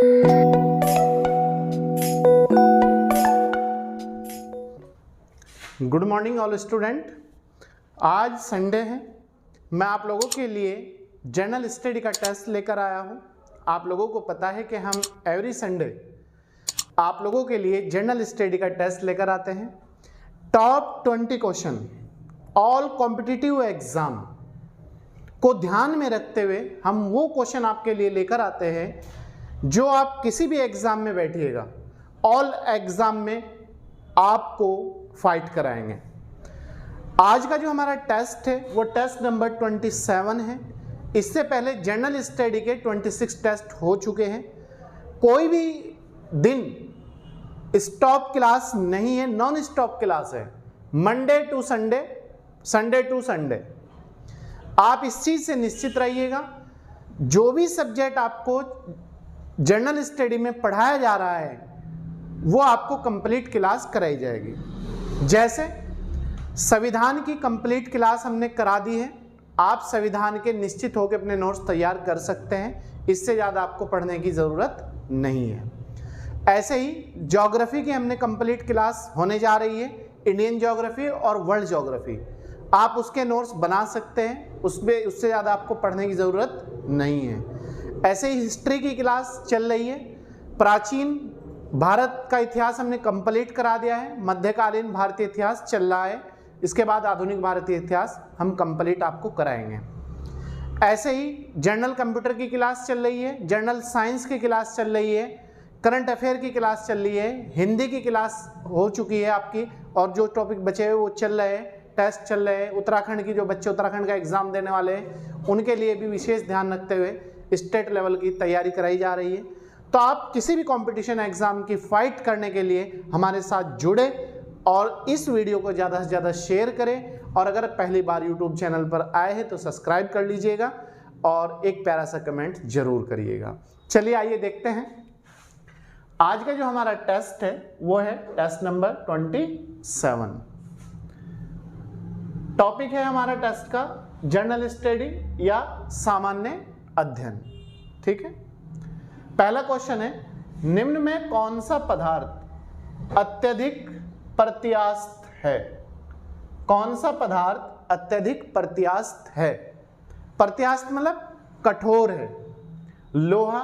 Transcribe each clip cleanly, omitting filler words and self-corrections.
Good morning all student. आज Sunday है, मैं आप लोगों के लिए जनरल स्टडी का टेस्ट लेकर आया हूं। आप लोगों को पता है कि हम एवरी संडे आप लोगों के लिए जनरल स्टडी का टेस्ट लेकर आते हैं। Top 20 question all competitive exam को ध्यान में रखते हुए हम वो क्वेश्चन आपके लिए लेकर आते हैं जो आप किसी भी एग्जाम में बैठिएगा, ऑल एग्जाम में आपको फाइट कराएंगे। आज का जो हमारा टेस्ट है वो टेस्ट नंबर 27 है। इससे पहले जनरल स्टडी के 26 टेस्ट हो चुके हैं। कोई भी दिन स्टॉप क्लास नहीं है, नॉन स्टॉप क्लास है, Monday to Sunday, Sunday to Sunday. आप इस चीज से निश्चित रहिएगा, जो भी सब्जेक्ट आपको जनरल स्टडी में पढ़ाया जा रहा है वो आपको कंप्लीट क्लास कराई जाएगी। जैसे संविधान की कंप्लीट क्लास हमने करा दी है, आप संविधान के निश्चित होकर अपने नोट्स तैयार कर सकते हैं, इससे ज़्यादा आपको पढ़ने की ज़रूरत नहीं है। ऐसे ही ज्योग्राफी की हमने कंप्लीट क्लास होने जा रही है, इंडियन ज्योग्राफी और वर्ल्ड ज्योग्राफी। आप उसके नोट्स बना सकते हैं, उससे ज़्यादा आपको पढ़ने की ज़रूरत नहीं है। ऐसे ही हिस्ट्री की क्लास चल रही है, प्राचीन भारत का इतिहास हमने कंप्लीट करा दिया है, मध्यकालीन भारतीय इतिहास चल रहा है, इसके बाद आधुनिक भारतीय इतिहास हम कंप्लीट आपको कराएंगे। ऐसे ही जनरल कंप्यूटर की क्लास चल रही है, जनरल साइंस की क्लास चल रही है, करंट अफेयर की क्लास चल रही है, हिंदी की क्लास हो चुकी है आपकी, और जो टॉपिक बचे हुए वो चल रहे हैं, टेस्ट चल रहे हैं। उत्तराखंड की जो बच्चे उत्तराखंड का एग्जाम देने वाले हैं उनके लिए भी विशेष ध्यान रखते हुए स्टेट लेवल की तैयारी कराई जा रही है। तो आप किसी भी कंपटीशन एग्जाम की फाइट करने के लिए हमारे साथ जुड़े और इस वीडियो को ज़्यादा से ज़्यादा शेयर करें, और अगर पहली बार यूट्यूब चैनल पर आए हैं तो सब्सक्राइब कर लीजिएगा और एक प्यारा सा कमेंट जरूर करिएगा। चलिए आइए देखते हैं आज का जो हमारा टेस्ट है वो है टेस्ट नंबर 27। टॉपिक है हमारा टेस्ट का जनरल स्टडी या सामान्य अध्ययन। ठीक है, पहला क्वेश्चन है, निम्न में कौन सा पदार्थ अत्यधिक प्रत्यास्थ है? कौन सा पदार्थ अत्यधिक प्रत्यास्थ है? प्रत्यास्थ मतलब कठोर है। लोहा,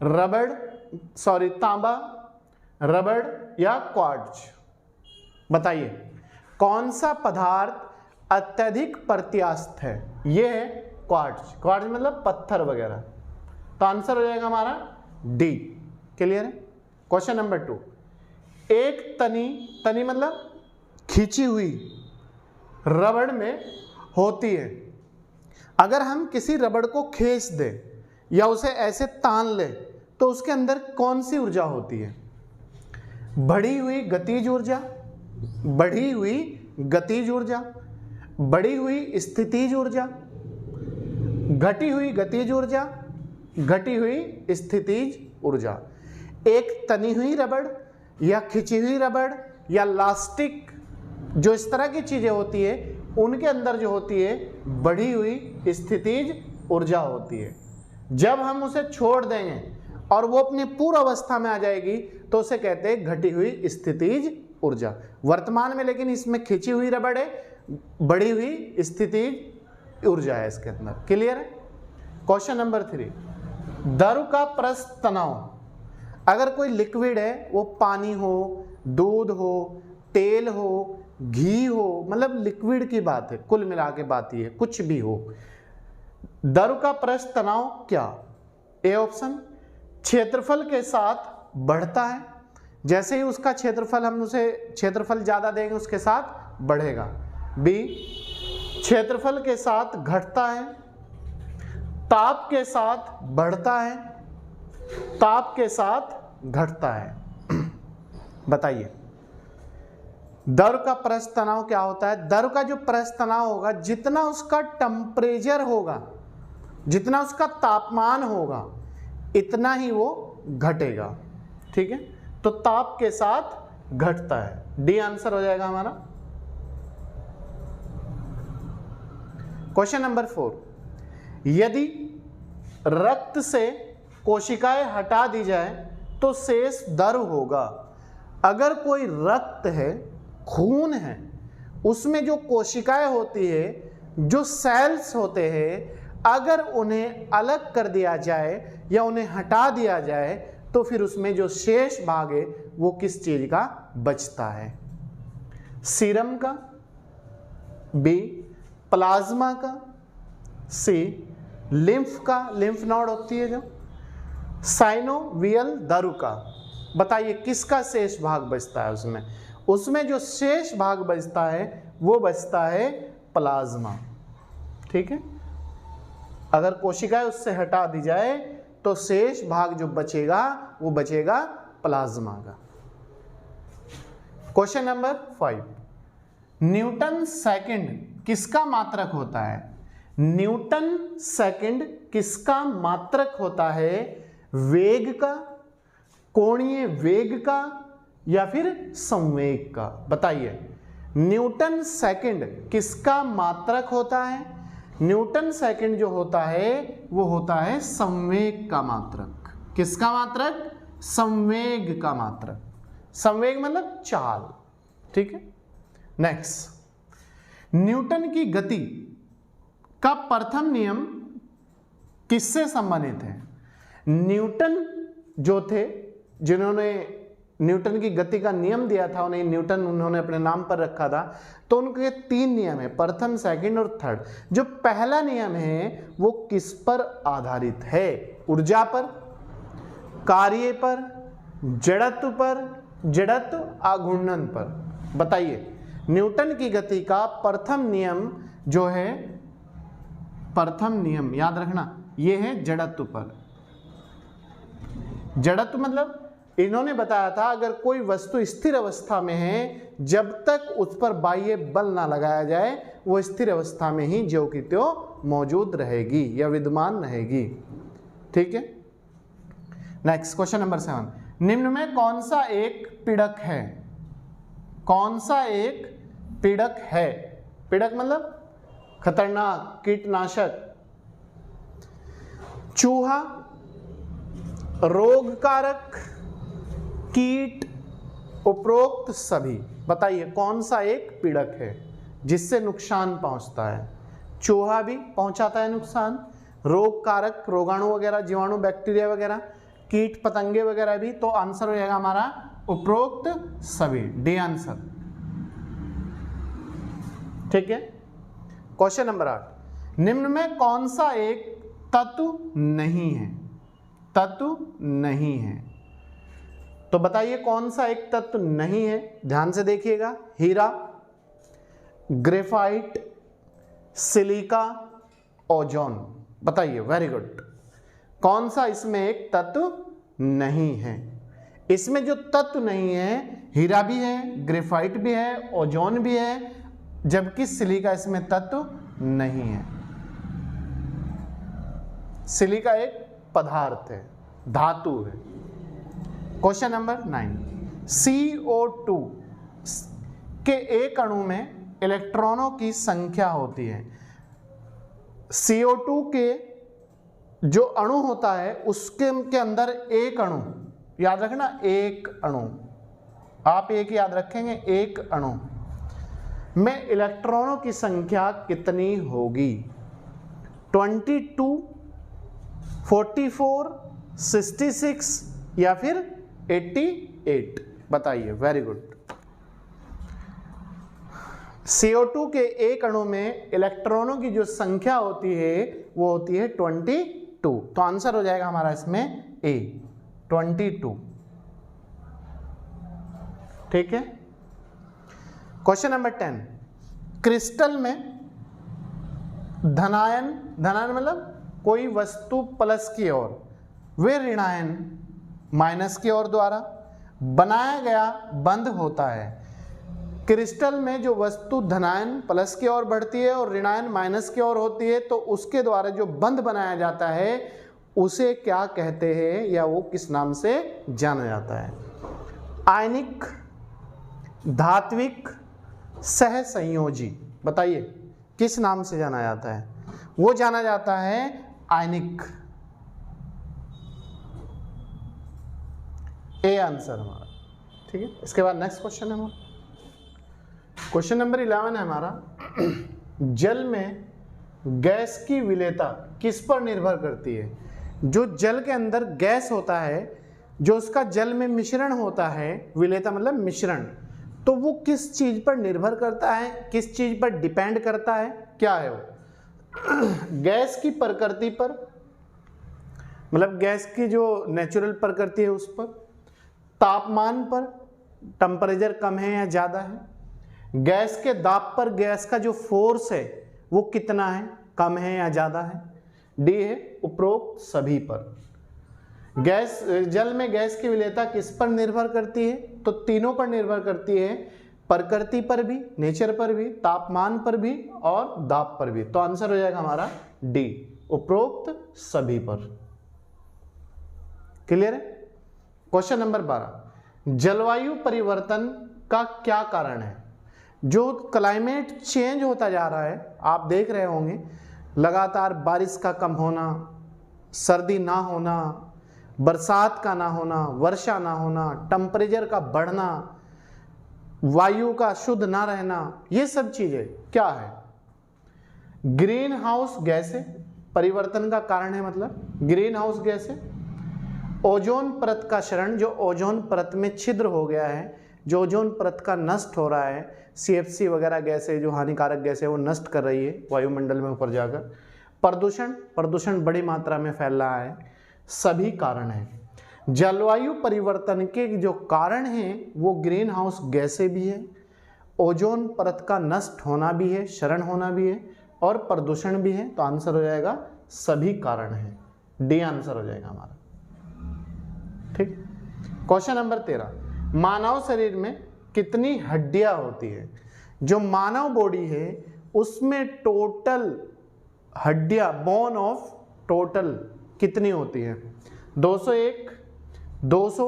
रबड़, तांबा, रबड़ या क्वार्ट्ज। बताइए कौन सा पदार्थ अत्यधिक प्रत्यास्थ है? यह है क्वार्ट्ज। क्वार्ट्ज मतलब पत्थर वगैरह। तो आंसर हो जाएगा हमारा डी। क्लियर है? क्वेश्चन नंबर 2, एक तनी मतलब खींची हुई रबड़ में होती है। अगर हम किसी रबड़ को खींच दें या उसे ऐसे तान ले तो उसके अंदर कौन सी ऊर्जा होती है? बढ़ी हुई गतिज ऊर्जा, बढ़ी हुई गतिज ऊर्जा, बढ़ी हुई स्थितिज ऊर्जा, घटी हुई गतिज ऊर्जा, घटी हुई स्थितिज ऊर्जा। एक तनी हुई रबड़ या खिंची हुई रबड़ या लास्टिक, जो इस तरह की चीजें होती है उनके अंदर जो होती है बढ़ी हुई स्थितिज ऊर्जा होती है। जब हम उसे छोड़ देंगे और वो अपनी पूर्व अवस्था में आ जाएगी तो उसे कहते हैं घटी हुई स्थितिज ऊर्जा। वर्तमान में लेकिन इसमें खिंची हुई रबड़ है, बढ़ी हुई स्थितिज ऊर्जा है इसके अंदर। क्लियर है? क्वेश्चन नंबर 3, द्रव का पृष्ठ तनाव। अगर कोई लिक्विड है, वो पानी हो, दूध हो, तेल हो, घी हो, मतलब लिक्विड की बात है, कुल मिला के बात ही है, कुछ भी हो। द्रव का पृष्ठ तनाव क्या? ए ऑप्शन, क्षेत्रफल के साथ बढ़ता है, जैसे ही उसका क्षेत्रफल, हम उसे क्षेत्रफल ज्यादा देंगे उसके साथ बढ़ेगा। बी, क्षेत्रफल के साथ घटता है, ताप के साथ बढ़ता है, ताप के साथ घटता है। बताइए द्रव का पृष्ठ तनाव क्या होता है? द्रव का जो पृष्ठ तनाव होगा, जितना उसका टेम्परेचर होगा, जितना उसका तापमान होगा, इतना ही वो घटेगा। ठीक है, तो ताप के साथ घटता है। डी आंसर हो जाएगा हमारा। क्वेश्चन नंबर 4, यदि रक्त से कोशिकाएं हटा दी जाए तो शेष द्रव होगा। अगर कोई रक्त है, खून है, उसमें जो कोशिकाएं होती है, जो सेल्स होते हैं, अगर उन्हें अलग कर दिया जाए या उन्हें हटा दिया जाए तो फिर उसमें जो शेष भाग है वो किस चीज का बचता है? सीरम का, बी प्लाज्मा का, सी लिम्फ का, लिम्फ नोड होती है जो, साइनोवियल द्रव का। बताइए किसका शेष भाग बचता है उसमें? उसमें जो शेष भाग बचता है वो बचता है प्लाज्मा। ठीक है, अगर कोशिकाएं उससे हटा दी जाए तो शेष भाग जो बचेगा वो बचेगा प्लाज्मा का। क्वेश्चन नंबर 5, न्यूटन सेकंड किसका मात्रक होता है? न्यूटन सेकंड किसका मात्रक होता है? वेग का, कोणीय वेग का, या फिर संवेग का? बताइए न्यूटन सेकंड किसका मात्रक होता है? न्यूटन सेकंड जो होता है वो होता है संवेग का मात्रक। किसका मात्रक? संवेग का मात्रक। संवेग मतलब चाल। ठीक है, नेक्स्ट, न्यूटन की गति का प्रथम नियम किससे संबंधित है? न्यूटन जो थे, जिन्होंने न्यूटन की गति का नियम दिया था, उन्हें न्यूटन उन्होंने अपने नाम पर रखा था, तो उनके 3 नियम है, प्रथम, सेकंड और थर्ड। जो पहला नियम है वो किस पर आधारित है? ऊर्जा पर, कार्य पर, जड़त्व पर, जड़त्व आघूर्णन पर। बताइए न्यूटन की गति का प्रथम नियम जो है, प्रथम नियम याद रखना, ये है जड़त्व पर। जड़त्व मतलब इन्होंने बताया था अगर कोई वस्तु स्थिर अवस्था में है, जब तक उस पर बाह्य बल ना लगाया जाए वो स्थिर अवस्था में ही ज्यों की त्यों मौजूद रहेगी या विद्यमान रहेगी। ठीक है, नेक्स्ट क्वेश्चन नंबर 7, निम्न में कौन सा एक पीड़क है? कौन सा एक पीड़क है? पीड़क मतलब खतरनाक, कीटनाशक। चूहा, रोगकारक, कीट, उपरोक्त सभी। बताइए कौन सा एक पीड़क है जिससे नुकसान पहुंचता है? चूहा भी पहुंचाता है नुकसान, रोग कारक, रोगाणु वगैरह, जीवाणु, बैक्टीरिया वगैरह, कीट पतंगे वगैरह भी। तो आंसर हो जाएगा हमारा उपरोक्त सभी, डी आंसर। ठीक है, क्वेश्चन नंबर 8, निम्न में कौन सा एक तत्व नहीं है? तत्व नहीं है, तो बताइए कौन सा एक तत्व नहीं है? ध्यान से देखिएगा, हीरा, ग्रेफाइट, सिलिका, ओजोन। बताइए, वेरी गुड। कौन सा इसमें एक तत्व नहीं है? इसमें जो तत्व नहीं है, हीरा भी है, ग्रेफाइट भी है, ओजोन भी है, जबकि सिलिका इसमें तत्व नहीं है। सिलिका एक पदार्थ है, धातु है। क्वेश्चन नंबर 9, CO2 के एक अणु में इलेक्ट्रॉनों की संख्या होती है। CO2 के जो अणु होता है उसके अंदर एक अणु, याद रखना, एक अणु, आप एक याद रखेंगे, एक अणु में इलेक्ट्रॉनों की संख्या कितनी होगी? 22, 44, 66 या फिर 88? बताइए, वेरी गुड। CO2 के एक अणु में इलेक्ट्रॉनों की जो संख्या होती है वो होती है 22। तो आंसर हो जाएगा हमारा इसमें ए, 22। ठीक है, क्वेश्चन नंबर 10, क्रिस्टल में धनायन, धनायन मतलब कोई वस्तु प्लस की ओर, वे ऋणायन माइनस की ओर द्वारा बनाया गया बंध होता है। क्रिस्टल में जो वस्तु धनायन प्लस की ओर बढ़ती है और ऋणायन माइनस की ओर होती है, तो उसके द्वारा जो बंध बनाया जाता है उसे क्या कहते हैं या वो किस नाम से जाना जाता है? आयनिक, धात्विक, सहसंयोजी। बताइए किस नाम से जाना जाता है? वो जाना जाता है आयनिक। ए आंसर हमारा। ठीक है, इसके बाद नेक्स्ट क्वेश्चन है हमारा, क्वेश्चन नंबर 11 है हमारा, जल में गैस की विलेयता किस पर निर्भर करती है? जो जल के अंदर गैस होता है, जो उसका जल में मिश्रण होता है, विलेयता मतलब मिश्रण, तो वो किस चीज पर निर्भर करता है, किस चीज पर डिपेंड करता है, क्या है वो? गैस की प्रकृति पर, मतलब गैस की जो नेचुरल प्रकृति है उस पर, तापमान पर, टेम्परेचर कम है या ज़्यादा है, गैस के दाब पर गैस का जो फोर्स है वो कितना है, कम है या ज़्यादा है, डी है उपरोक्त सभी पर। गैस, जल में गैस की विलेयता किस पर निर्भर करती है? तो तीनों पर निर्भर करती है, प्रकृति पर भी, नेचर पर भी, तापमान पर भी और दाब पर भी। तो आंसर हो जाएगा हमारा डी, उपरोक्त सभी पर। क्लियर है? क्वेश्चन नंबर 12, जलवायु परिवर्तन का क्या कारण है? जो क्लाइमेट चेंज होता जा रहा है, आप देख रहे होंगे लगातार बारिश का कम होना, सर्दी ना होना, बरसात का ना होना, वर्षा ना होना, टेम्परेचर का बढ़ना, वायु का शुद्ध ना रहना, ये सब चीजें क्या है? ग्रीन हाउस गैसें परिवर्तन का कारण है। मतलब ग्रीन हाउस गैसें, ओजोन परत का क्षरण, जो ओजोन परत में छिद्र हो गया है, जो ओजोन परत का नष्ट हो रहा है, CFC वगैरह गैसें जो हानिकारक गैसें वो नष्ट कर रही है वायुमंडल में ऊपर जाकर। प्रदूषण, प्रदूषण बड़ी मात्रा में फैल रहा है, सभी कारण हैं। जलवायु परिवर्तन के जो कारण हैं वो ग्रीन हाउस गैसें भी है, ओजोन परत का नष्ट होना भी है, क्षरण होना भी है और प्रदूषण भी है। तो आंसर हो जाएगा सभी कारण हैं, डी आंसर हो जाएगा हमारा। ठीक। क्वेश्चन नंबर 13, मानव शरीर में कितनी हड्डियां होती है? जो मानव बॉडी है उसमें टोटल हड्डियां, बोन ऑफ टोटल कितनी होती है? 201, 200,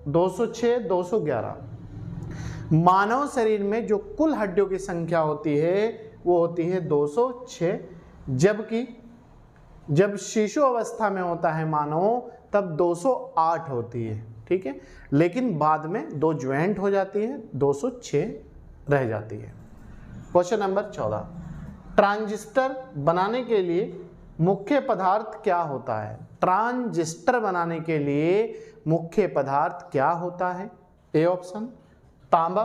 206, 211। मानव शरीर में जो कुल हड्डियों की संख्या होती है वो होती है 206, जबकि जब शिशु अवस्था में होता है मानव तब 208 होती है। ठीक है, लेकिन बाद में 2 ज्वाइंट हो जाती है, 206 रह जाती है। क्वेश्चन नंबर 14, ट्रांजिस्टर बनाने के लिए मुख्य पदार्थ क्या होता है? ट्रांजिस्टर बनाने के लिए मुख्य पदार्थ क्या होता है? ए ऑप्शन तांबा,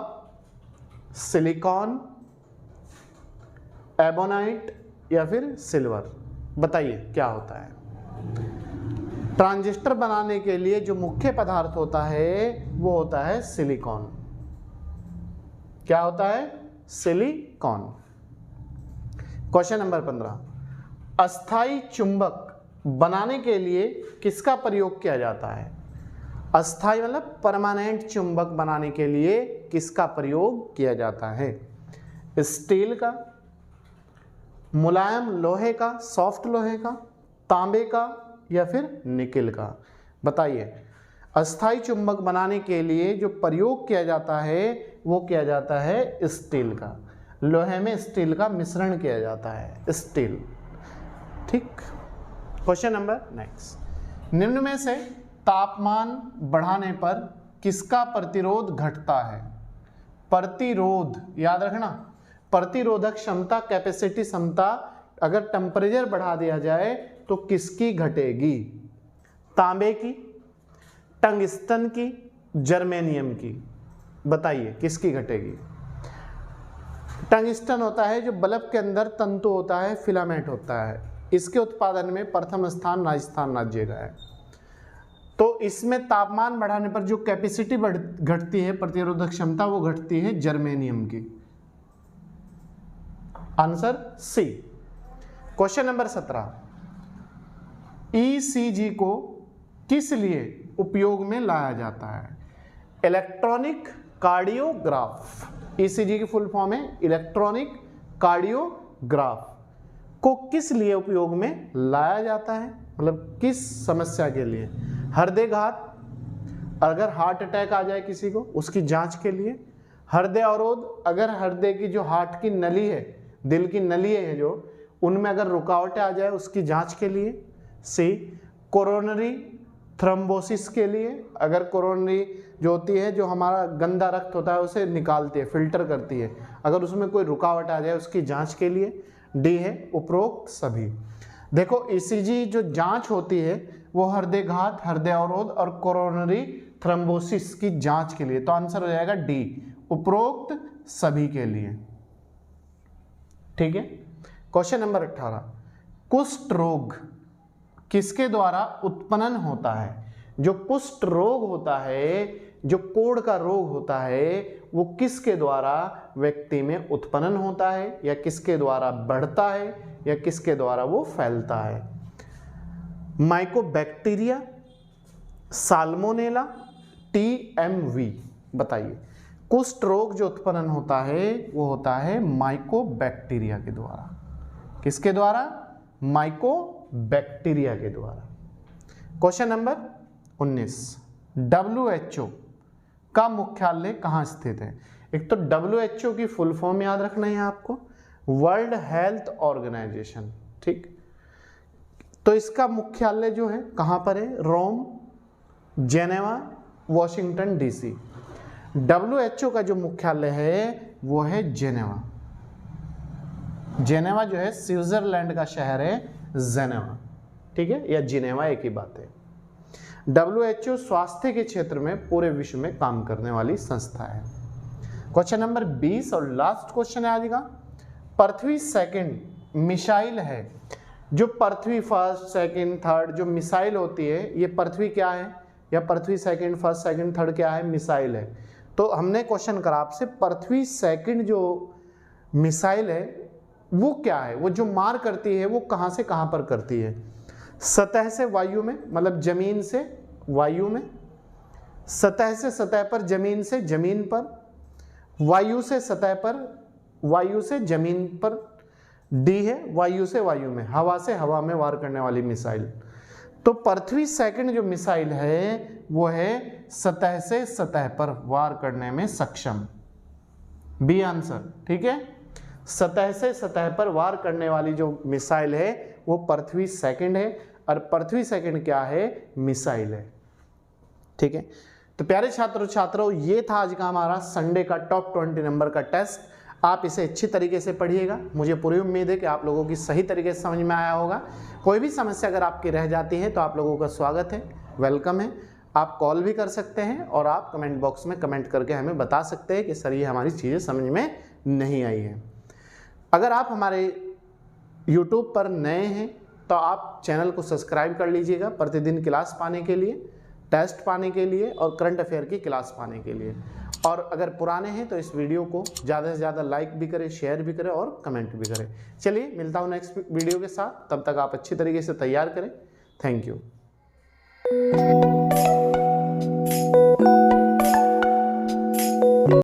सिलिकॉन, एबोनाइट या फिर सिल्वर। बताइए क्या होता है? ट्रांजिस्टर बनाने के लिए जो मुख्य पदार्थ होता है वो होता है सिलिकॉन। क्या होता है? सिलिकॉन। क्वेश्चन नंबर 15, अस्थाई चुंबक बनाने के लिए किसका प्रयोग किया जाता है? अस्थाई मतलब परमानेंट चुंबक बनाने के लिए किसका प्रयोग किया जाता है? स्टील का, मुलायम लोहे का, सॉफ्ट लोहे का, तांबे का या फिर निकेल का? बताइए। अस्थाई चुंबक बनाने के लिए जो प्रयोग किया जाता है वो किया जाता है स्टील का। लोहे में स्टील का मिश्रण किया जाता है, स्टील। ठीक। क्वेश्चन नंबर नेक्स्ट, निम्न में से तापमान बढ़ाने पर किसका प्रतिरोध घटता है? प्रतिरोध याद रखना, प्रतिरोधक क्षमता, कैपेसिटी क्षमता अगर टेम्परेचर बढ़ा दिया जाए तो किसकी घटेगी? तांबे की, टंगस्टन की, जर्मेनियम की? बताइए किसकी घटेगी? टंगस्टन होता है जो बल्ब के अंदर तंतु होता है, फिलामेंट होता है, इसके उत्पादन में प्रथम स्थान राजस्थान राज्य का है। तो इसमें तापमान बढ़ाने पर जो कैपेसिटी घटती है, प्रतिरोधक क्षमता, वो घटती है जर्मेनियम की। Answer C. Question number 17, ECG को किस लिए उपयोग में लाया जाता है? Electronic cardiograph. ECG की फुल फॉर्म है इलेक्ट्रॉनिक कार्डियोग्राफ। को किस लिए उपयोग में लाया जाता है? मतलब किस समस्या के लिए? हृदयघात, अगर हार्ट अटैक आ जाए किसी को उसकी जांच के लिए। हृदय अवरोध, अगर हृदय की जो हार्ट की नली है, दिल की नली है जो, उनमें अगर रुकावटें आ जाए उसकी जांच के लिए। सी, कोरोनरी थ्रोम्बोसिस के लिए, अगर कोरोनरी जो होती है, जो हमारा गंदा रक्त होता है उसे निकालती है, फिल्टर करती है, अगर उसमें कोई रुकावट आ जाए उसकी जांच के लिए। डी है उपरोक्त सभी। देखो ईसीजी जो जांच होती है वो हृदयघात, हृदय अवरोध और कोरोनरी थ्रोम्बोसिस की जांच के लिए, तो आंसर हो जाएगा डी, उपरोक्त सभी के लिए। ठीक है। क्वेश्चन नंबर 18, कुष्ठ रोग किसके द्वारा उत्पन्न होता है? जो कुष्ठ रोग होता है, जो कोढ़ का रोग होता है, वो किसके द्वारा व्यक्ति में उत्पन्न होता है, या किसके द्वारा बढ़ता है, या किसके द्वारा वो फैलता है? माइकोबैक्टीरिया, साल्मोनेला, टीएमवी, बताइए। कुष्ठ रोग जो उत्पन्न होता है वो होता है माइकोबैक्टीरिया के द्वारा। किसके द्वारा? माइकोबैक्टीरिया के द्वारा। क्वेश्चन नंबर 19, WHO का मुख्यालय कहाँ स्थित है? एक तो WHO की फुल फॉर्म याद रखना है आपको, वर्ल्ड हेल्थ ऑर्गेनाइजेशन। ठीक, तो इसका मुख्यालय जो है कहाँ पर है? रोम, जेनेवा, वॉशिंगटन डीसी। WHO का जो मुख्यालय है वो है जेनेवा। जेनेवा जो है स्विट्जरलैंड का शहर है, जेनेवा। ठीक है, या जिनेवा एक ही बात है। WHO स्वास्थ्य के क्षेत्र में पूरे विश्व में काम करने वाली संस्था है। क्वेश्चन नंबर 20 और लास्ट क्वेश्चन है आज का, पृथ्वी सेकंड मिसाइल है। जो पृथ्वी फर्स्ट, सेकंड, थर्ड जो मिसाइल होती है, ये पृथ्वी क्या है, या पृथ्वी सेकंड, फर्स्ट, सेकंड, थर्ड क्या है? मिसाइल है। तो हमने क्वेश्चन करा आपसे, पृथ्वी सेकंड जो मिसाइल है वो क्या है? वो जो मार करती है वो कहाँ से कहाँ पर करती है? सतह से वायु में, मतलब जमीन से वायु में, सतह से सतह पर, जमीन से जमीन पर, वायु से सतह पर, वायु से जमीन पर। डी है वायु से वायु में, हवा से हवा में वार करने वाली मिसाइल। तो पृथ्वी सेकंड जो मिसाइल है वो है सतह से सतह पर वार करने में सक्षम। B answer. ठीक है, सतह से सतह पर वार करने वाली जो मिसाइल है वो पृथ्वी सेकंड है, और पृथ्वी सेकंड क्या है? मिसाइल है। ठीक है, तो प्यारे छात्रों छात्रों, ये था आज का हमारा संडे का टॉप 20 नंबर का टेस्ट। आप इसे अच्छी तरीके से पढ़िएगा। मुझे पूरी उम्मीद है कि आप लोगों की सही तरीके से समझ में आया होगा। कोई भी समस्या अगर आपकी रह जाती है तो आप लोगों का स्वागत है, वेलकम है। आप कॉल भी कर सकते हैं और आप कमेंट बॉक्स में कमेंट करके हमें बता सकते हैं कि सर ये हमारी चीज़ें समझ में नहीं आई है। अगर आप हमारे YouTube पर नए हैं तो आप चैनल को सब्सक्राइब कर लीजिएगा, प्रतिदिन क्लास पाने के लिए, टेस्ट पाने के लिए और करंट अफेयर की क्लास पाने के लिए। और अगर पुराने हैं तो इस वीडियो को ज़्यादा से ज़्यादा लाइक भी करें, शेयर भी करें और कमेंट भी करें। चलिए मिलता हूँ नेक्स्ट वीडियो के साथ, तब तक आप अच्छी तरीके से तैयार करें। Thank you.